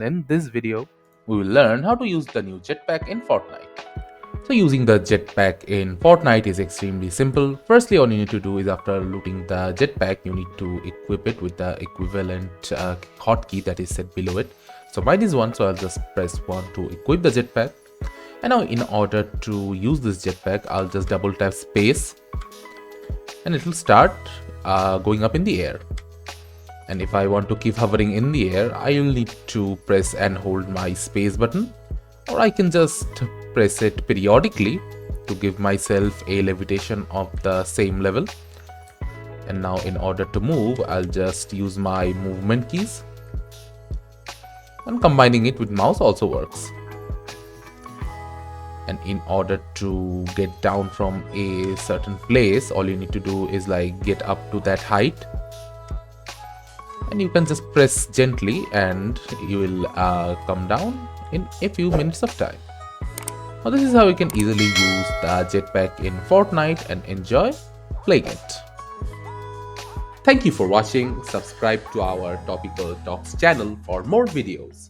In this video, we will learn how to use the new jetpack in Fortnite. So using the jetpack in Fortnite is extremely simple. Firstly, all you need to do is after looting the jetpack, you need to equip it with the equivalent hotkey that is set below it. So mine is 1, so I'll just press 1 to equip the jetpack. And now in order to use this jetpack, I'll just double tap space and it will start going up in the air. And if I want to keep hovering in the air, I will need to press and hold my space button, or I can just press it periodically to give myself a levitation of the same level. And now in order to move, I'll just use my movement keys, and combining it with mouse also works. And in order to get down from a certain place, all you need to do is like get up to that height. And you can just press gently and you will come down in a few minutes of time. Now this is how you can easily use the jetpack in Fortnite and enjoy playing it. Thank you for watching. Subscribe to our Topical Talks channel for more videos.